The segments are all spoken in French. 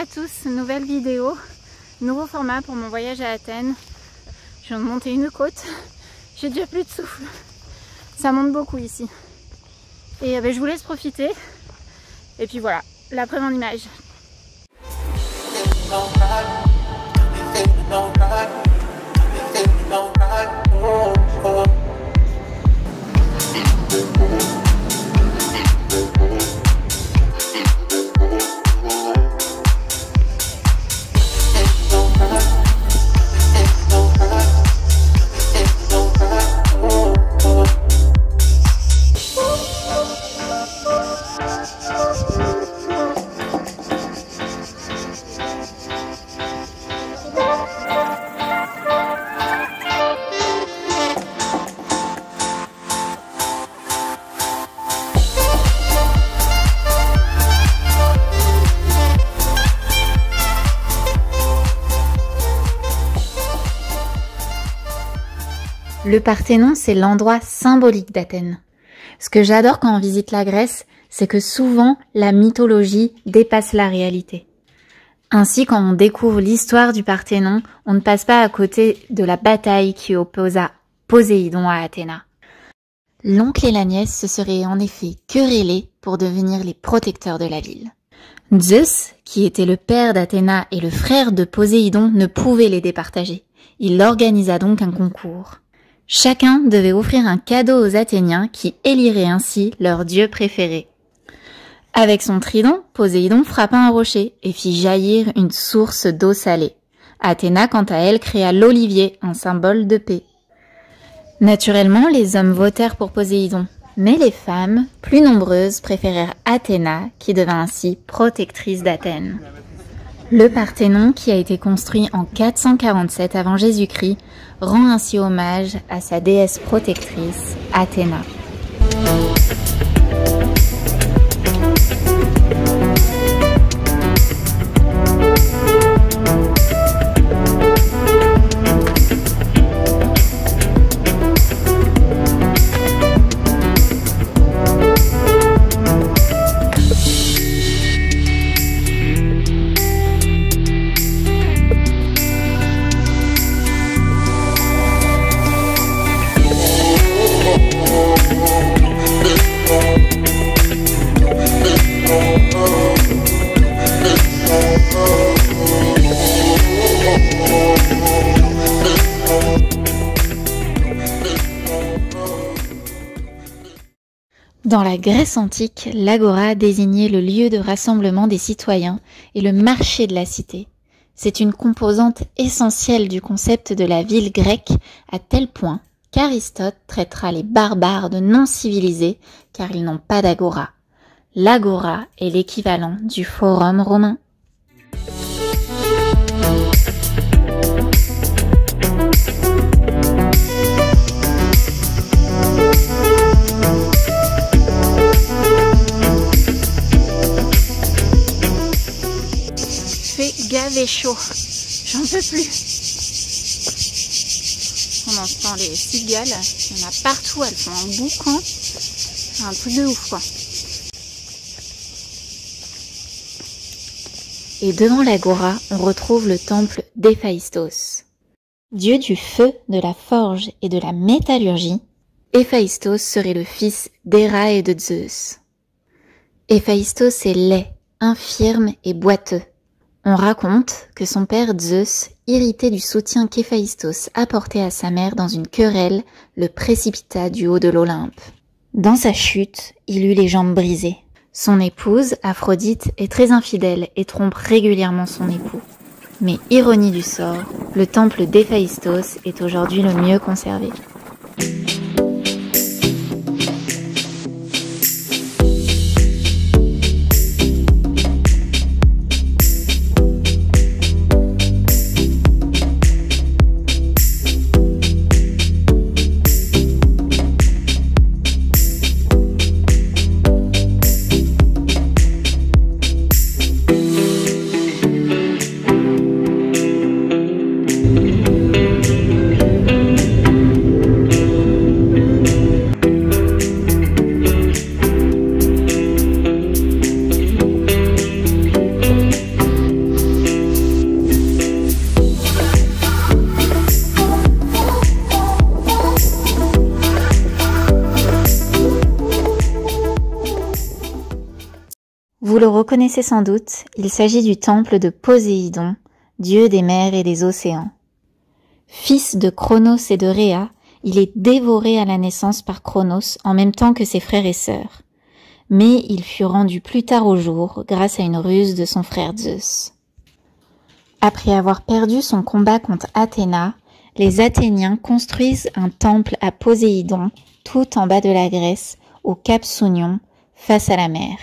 à tous, nouvelle vidéo, nouveau format pour mon voyage à Athènes. Je viens de monter une côte, j'ai déjà plus de souffle, ça monte beaucoup ici. Et je vous laisse profiter, et puis voilà, l'après en image. Le Parthénon, c'est l'endroit symbolique d'Athènes. Ce que j'adore quand on visite la Grèce, c'est que souvent la mythologie dépasse la réalité. Ainsi, quand on découvre l'histoire du Parthénon, on ne passe pas à côté de la bataille qui opposa Poséidon à Athéna. L'oncle et la nièce se seraient en effet querellés pour devenir les protecteurs de la ville. Zeus, qui était le père d'Athéna et le frère de Poséidon, ne pouvait les départager. Il organisa donc un concours. Chacun devait offrir un cadeau aux Athéniens qui éliraient ainsi leur dieu préféré. Avec son trident, Poséidon frappa un rocher et fit jaillir une source d'eau salée. Athéna, quant à elle, créa l'olivier, un symbole de paix. Naturellement, les hommes votèrent pour Poséidon, mais les femmes, plus nombreuses, préférèrent Athéna, qui devint ainsi protectrice d'Athènes. Le Parthénon, qui a été construit en 447 avant Jésus-Christ, rend ainsi hommage à sa déesse protectrice, Athéna. Dans la Grèce antique, l'agora désignait le lieu de rassemblement des citoyens et le marché de la cité. C'est une composante essentielle du concept de la ville grecque, à tel point qu'Aristote traitera les barbares de non civilisés car ils n'ont pas d'agora. L'agora est l'équivalent du forum romain. Gavé chaud, j'en peux plus. On entend les cigales, il y en a partout, elles sont en boucan. C'est un truc de ouf quoi. Et devant l'agora, on retrouve le temple d'Héphaïstos. Dieu du feu, de la forge et de la métallurgie, Héphaïstos serait le fils d'Héra et de Zeus. Héphaïstos est laid, infirme et boiteux. On raconte que son père Zeus, irrité du soutien qu'Héphaïstos apportait à sa mère dans une querelle, le précipita du haut de l'Olympe. Dans sa chute, il eut les jambes brisées. Son épouse, Aphrodite, est très infidèle et trompe régulièrement son époux. Mais ironie du sort, le temple d'Héphaïstos est aujourd'hui le mieux conservé. Vous le reconnaissez sans doute, il s'agit du temple de Poséidon, dieu des mers et des océans. Fils de Cronos et de Rhéa, il est dévoré à la naissance par Cronos en même temps que ses frères et sœurs. Mais il fut rendu plus tard au jour grâce à une ruse de son frère Zeus. Après avoir perdu son combat contre Athéna, les Athéniens construisent un temple à Poséidon, tout en bas de la Grèce, au cap Sounion, face à la mer.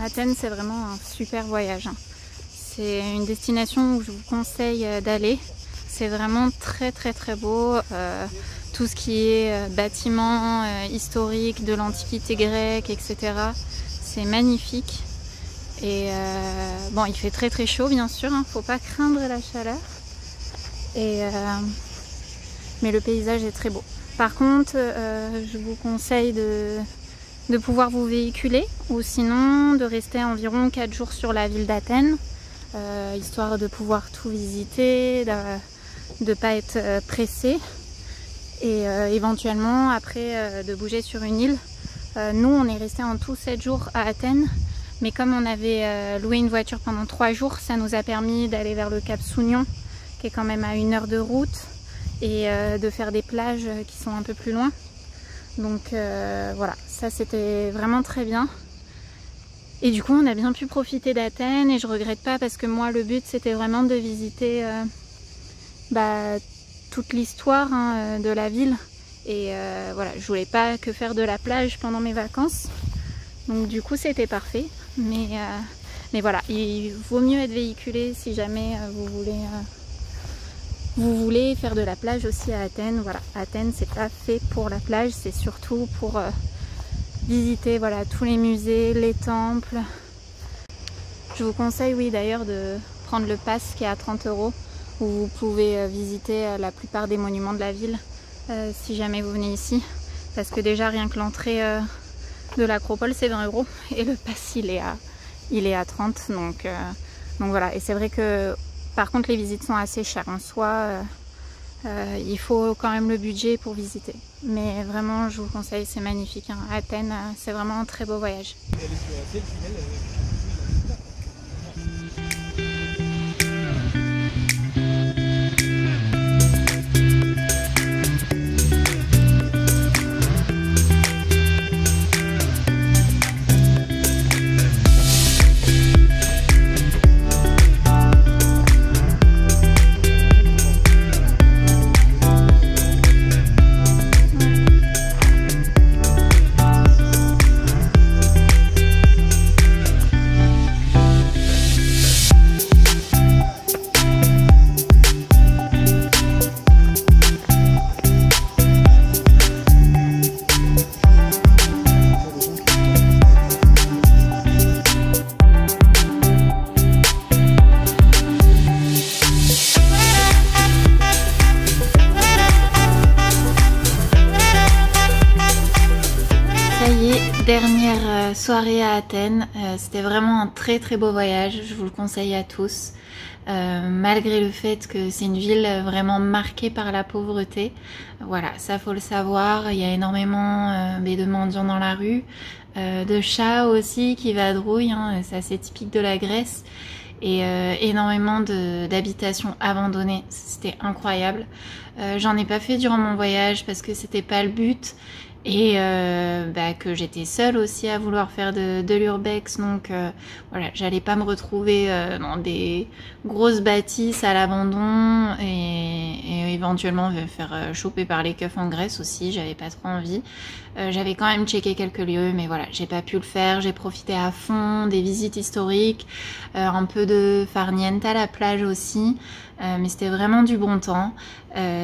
Athènes, c'est vraiment un super voyage. C'est une destination où je vous conseille d'aller. C'est vraiment très beau. Tout ce qui est bâtiments historiques de l'Antiquité grecque, etc. C'est magnifique. Et bon, il fait très chaud bien sûr, hein. Faut pas craindre la chaleur. Mais le paysage est très beau. Par contre, je vous conseille de pouvoir vous véhiculer ou sinon de rester environ 4 jours sur la ville d'Athènes, histoire de pouvoir tout visiter, de ne pas être pressé et éventuellement après de bouger sur une île. Nous on est resté en tout 7 jours à Athènes, mais comme on avait loué une voiture pendant 3 jours, ça nous a permis d'aller vers le cap Sounion qui est quand même à 1 heure de route et de faire des plages qui sont un peu plus loin. Donc voilà, ça c'était vraiment très bien. Et du coup on a bien pu profiter d'Athènes et je regrette pas parce que moi le but c'était vraiment de visiter toute l'histoire de la ville. Et voilà, je voulais pas que faire de la plage pendant mes vacances. Donc du coup c'était parfait. Mais voilà, il vaut mieux être véhiculé si jamais vous voulez faire de la plage aussi à Athènes. Voilà, Athènes c'est pas fait pour la plage, c'est surtout pour visiter voilà, tous les musées, les temples. Je vous conseille oui d'ailleurs de prendre le pass qui est à 30 € où vous pouvez visiter la plupart des monuments de la ville si jamais vous venez ici. Parce que déjà rien que l'entrée de l'acropole c'est 20 € et le pass il est à 30 €. Donc voilà, et c'est vrai que par contre les visites sont assez chères en soi, il faut quand même le budget pour visiter. Mais vraiment je vous conseille, c'est magnifique, hein. Athènes c'est vraiment un très beau voyage. Ça y est, dernière soirée à Athènes. C'était vraiment un très très beau voyage, je vous le conseille à tous. Malgré le fait que c'est une ville vraiment marquée par la pauvreté. Voilà, ça faut le savoir, il y a énormément de mendiants dans la rue, de chats aussi qui vadrouillent, hein, c'est assez typique de la Grèce. Et énormément d'habitations abandonnées, c'était incroyable. J'en ai pas fait durant mon voyage parce que c'était pas le but. Et que j'étais seule aussi à vouloir faire de l'urbex, donc voilà, j'allais pas me retrouver dans des grosses bâtisses à l'abandon et éventuellement me faire choper par les keufs en Grèce aussi, j'avais pas trop envie. J'avais quand même checké quelques lieux, mais voilà, j'ai pas pu le faire. J'ai profité à fond des visites historiques, un peu de farniente à la plage aussi, mais c'était vraiment du bon temps.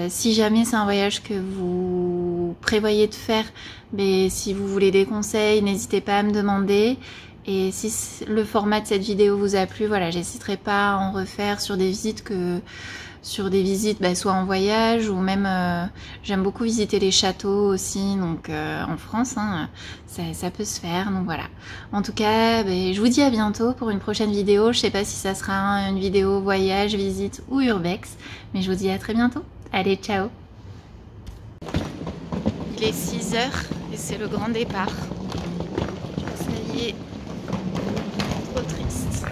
Si jamais c'est un voyage que vous prévoyez de faire, mais si vous voulez des conseils, n'hésitez pas à me demander. Et si le format de cette vidéo vous a plu, voilà, j'hésiterai pas à en refaire sur des visites soit en voyage ou même j'aime beaucoup visiter les châteaux aussi, donc en France, hein, ça peut se faire, donc voilà. En tout cas, je vous dis à bientôt pour une prochaine vidéo. Je sais pas si ça sera une vidéo voyage, visite ou urbex, mais je vous dis à très bientôt. Allez, ciao. Il est 6 h et c'est le grand départ. Ça y est, trop triste.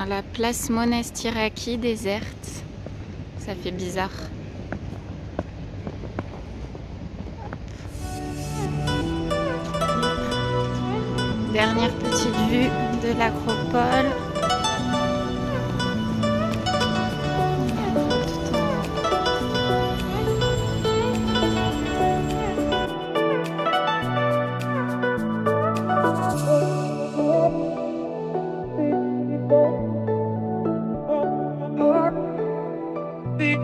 La place Monastiraki déserte, ça fait bizarre. Dernière petite vue de l'acropole. Big